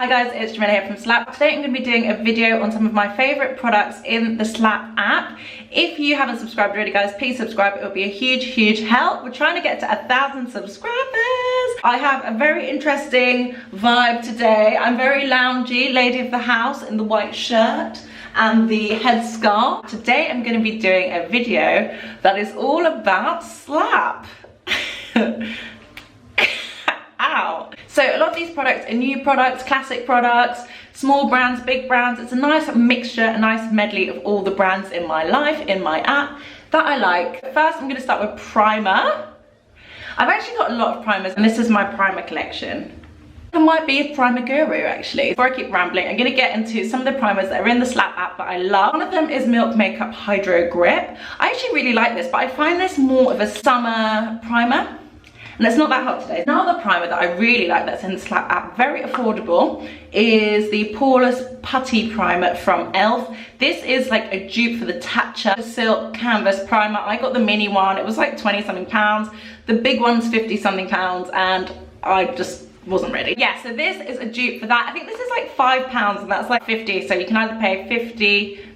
Hi guys, it's Jamila here from Slapp. Today I'm going to be doing a video on some of my favourite products in the Slapp app. If you haven't subscribed already guys, please subscribe. It will be a huge help. We're trying to get to 1,000 subscribers. I have a very interesting vibe today. I'm very loungy, lady of the house in the white shirt and the headscarf. Today I'm going to be doing a video that is all about Slapp. Ow. So a lot of these products are new products, classic products, small brands, big brands. It's a nice mixture, a nice medley of all the brands in my life, in my app, that I like. First, I'm going to start with primer. I've actually got a lot of primers, and this is my primer collection. I might be a primer guru actually. Before I keep rambling, I'm going to get into some of the primers that are in the Slapp app that I love. One of them is Milk Makeup Hydro Grip. I actually really like this, but I find this more of a summer primer. And it's not that hot today. Another primer that I really like that's in the Slapp app, very affordable, is the Poreless Putty Primer from e.l.f. This is like a dupe for the Tatcha Silk Canvas Primer. I got the mini one, it was like 20 something pounds. The big one's 50 something pounds and I just wasn't ready. Yeah, so this is a dupe for that. I think this is like £5 and that's like 50, so you can either pay £50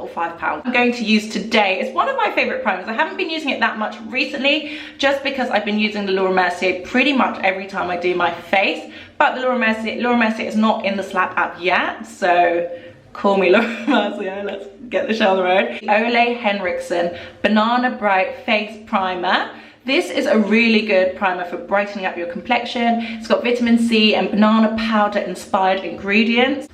or £5. I'm going to use today. It's one of my favorite primers. I haven't been using it that much recently just because I've been using the Laura Mercier pretty much every time I do my face, but the Laura Mercier is not in the Slapp app yet, so call me Laura Mercier. Let's get the show on the road. Ole Henriksen Banana Bright Face Primer. This is a really good primer for brightening up your complexion. It's got vitamin C and banana powder inspired ingredients.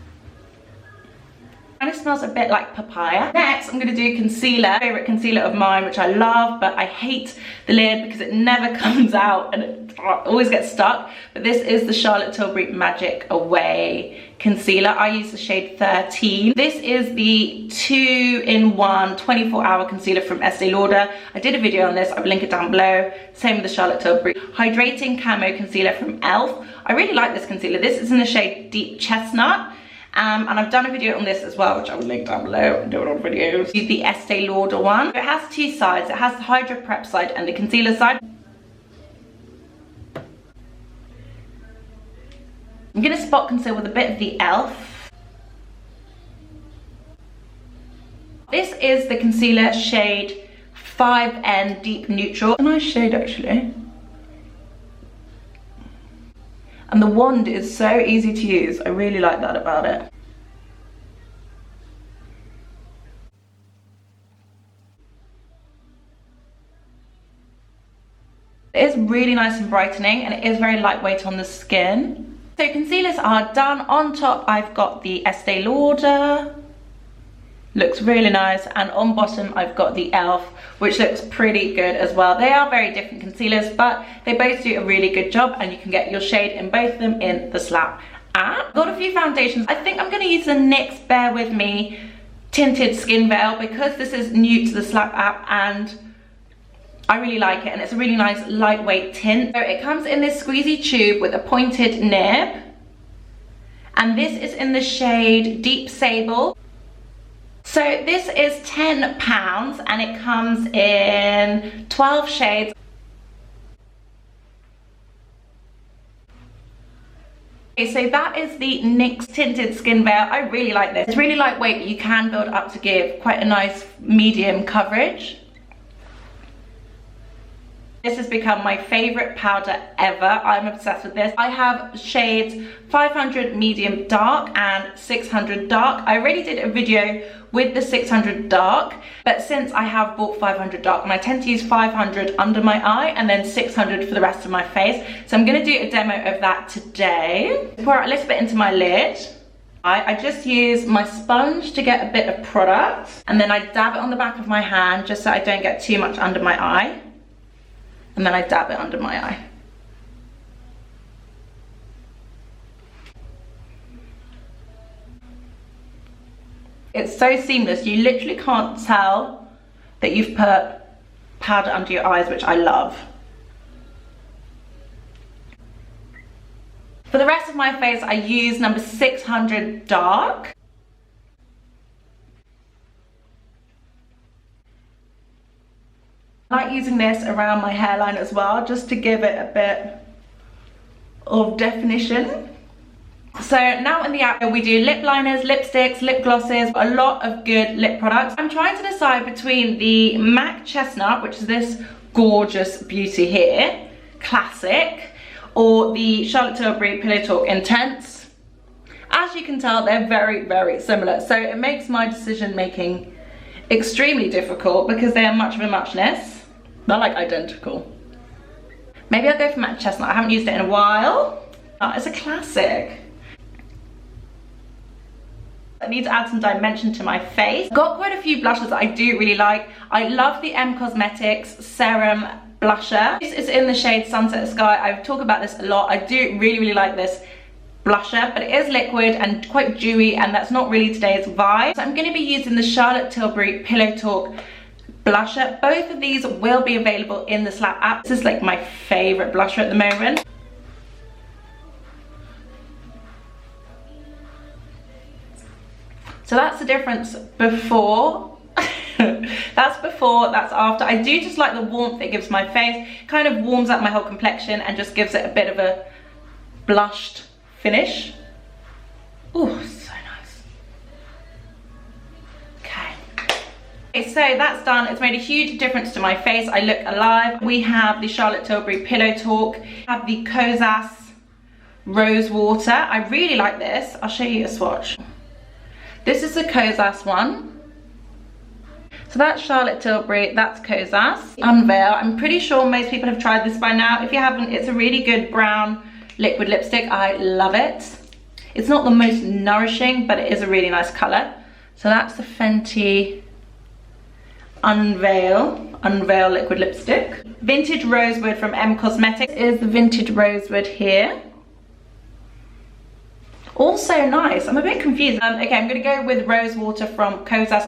Kind of smells a bit like papaya. Next, I'm going to do concealer. Favorite concealer of mine, which I love, but I hate the lid because it never comes out and it always gets stuck. But this is the Charlotte Tilbury Magic Away concealer. I use the shade 13. This is the 2-in-1 24-hour concealer from Estee Lauder. I did a video on this. I'll link it down below. Same with the Charlotte Tilbury. Hydrating Camo concealer from e.l.f. I really like this concealer. This is in the shade Deep Chestnut. And I've done a video on this as well, which I will link down below and do it on videos. The Estee Lauder one. It has two sides. It has the Hydro Prep side and the concealer side. I'm going to spot conceal with a bit of the e.l.f. This is the concealer shade 5N Deep Neutral. A nice shade actually. And the wand is so easy to use. I really like that about it. It is really nice and brightening and it is very lightweight on the skin. So concealers are done. On top I've got the Estee Lauder. Looks really nice, and on bottom I've got the e.l.f. which looks pretty good as well. They are very different concealers, but they both do a really good job, and you can get your shade in both of them in the Slapp app. Got a few foundations. I think I'm going to use the NYX Bear With Me Tinted Skin Veil because this is new to the Slapp app and I really like it, and it's a really nice lightweight tint. So it comes in this squeezy tube with a pointed nib, and this is in the shade Deep Sable. So this is £10 and it comes in 12 shades. Okay, so that is the NYX Tinted Skin Veil. I really like this. It's really lightweight, but you can build up to give quite a nice medium coverage. This has become my favorite powder ever. I'm obsessed with this. I have shades 500 medium dark and 600 dark. I already did a video with the 600 dark, but since I have bought 500 dark, and I tend to use 500 under my eye and then 600 for the rest of my face. So I'm gonna do a demo of that today. Pour it a little bit into my lid. I just use my sponge to get a bit of product, and then I dab it on the back of my hand just so I don't get too much under my eye. And then I dab it under my eye. It's so seamless, you literally can't tell that you've put powder under your eyes, which I love. For the rest of my face, I use number 600 dark. I like using this around my hairline as well, just to give it a bit of definition. So now in the app we do lip liners, lipsticks, lip glosses, a lot of good lip products. I'm trying to decide between the MAC Chestnut, which is this gorgeous beauty here, classic, or the Charlotte Tilbury Pillow Talk Intense. As you can tell, they're very, very similar. So it makes my decision making extremely difficult because they are much of a muchness. They're like identical. Maybe I'll go for MAC Chestnut. I haven't used it in a while. It's a classic. I need to add some dimension to my face. Got quite a few blushes that I do really like. I love the M Cosmetics Serum Blusher. This is in the shade Sunset Sky. I talk about this a lot. I do really, really like this blusher, but it is liquid and quite dewy, and that's not really today's vibe. So I'm going to be using the Charlotte Tilbury Pillow Talk blusher. Both of these will be available in the Slapp app. This is like my favorite blusher at the moment. So that's the difference before. That's before, that's after. I do just like the warmth it gives my face. Kind of warms up my whole complexion and just gives it a bit of a blushed finish. Oh, so nice. Okay, so that's done. It's made a huge difference to my face. I look alive. We have the Charlotte Tilbury Pillow Talk. We have the Kosas Rose Water. I really like this. I'll show you a swatch. This is the Kosas one. So that's Charlotte Tilbury, that's Kosas. Unveil. I'm pretty sure most people have tried this by now. If you haven't, it's a really good brown liquid lipstick. I love it. It's not the most nourishing, but it is a really nice color. So that's the Fenty Unveil liquid lipstick. Vintage Rosewood from M Cosmetics is the Vintage Rosewood here. Also nice. I'm a bit confused. Okay, I'm gonna go with Rose Water from Kosas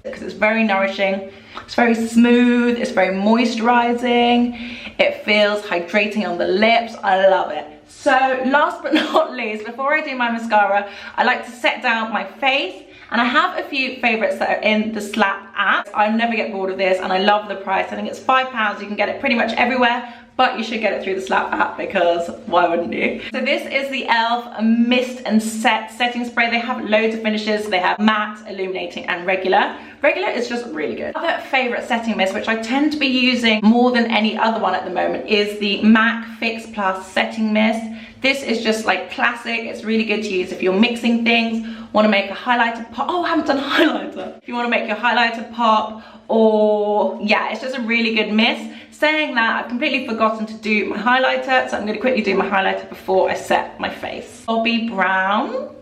because it's very nourishing. It's very smooth. It's very moisturizing. It feels hydrating on the lips. I love it. So last but not least, before I do my mascara, I like to set down my face. And I have a few favorites that are in the Slapp app. I never get bored of this, and I love the price. I think it's £5. You can get it pretty much everywhere, but you should get it through the Slapp app because why wouldn't you? So this is the e.l.f. Mist and Set Setting Spray. They have loads of finishes. They have matte, illuminating, and regular. Regular is just really good. Other favorite setting mist, which I tend to be using more than any other one at the moment, is the MAC Fix Plus Setting Mist. This is just like classic. It's really good to use if you're mixing things, want to make a highlighter pop. Oh, I haven't done highlighter. If you want to make your highlighter pop, or yeah, it's just a really good mist. Saying that, I've completely forgotten to do my highlighter, so I'm going to quickly do my highlighter before I set my face. Bobbi Brown,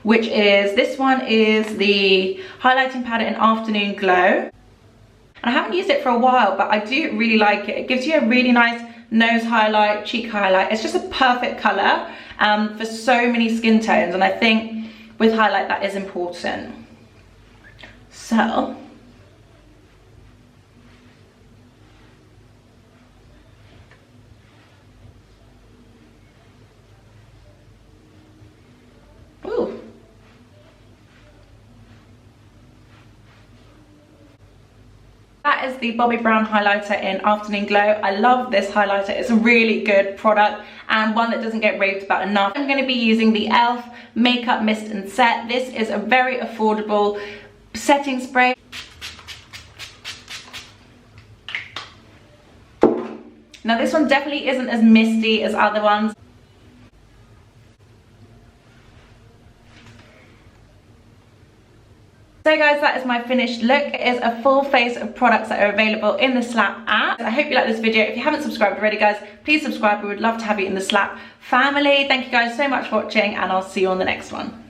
which is, this one is the highlighting powder in Afternoon Glow. And I haven't used it for a while, but I do really like it. It gives you a really nice nose highlight, cheek highlight. It's just a perfect color for so many skin tones, and I think with highlight that is important. So that is the Bobbi Brown highlighter in Afternoon Glow. I love this highlighter. It's a really good product and one that doesn't get raved about enough. I'm going to be using the e.l.f. Makeup Mist and Set. This is a very affordable setting spray. Now this one definitely isn't as misty as other ones. So guys, that is my finished look. It is a full face of products that are available in the Slapp app. I hope you like this video. If you haven't subscribed already, guys, please subscribe. We would love to have you in the Slapp family. Thank you guys so much for watching, and I'll see you on the next one.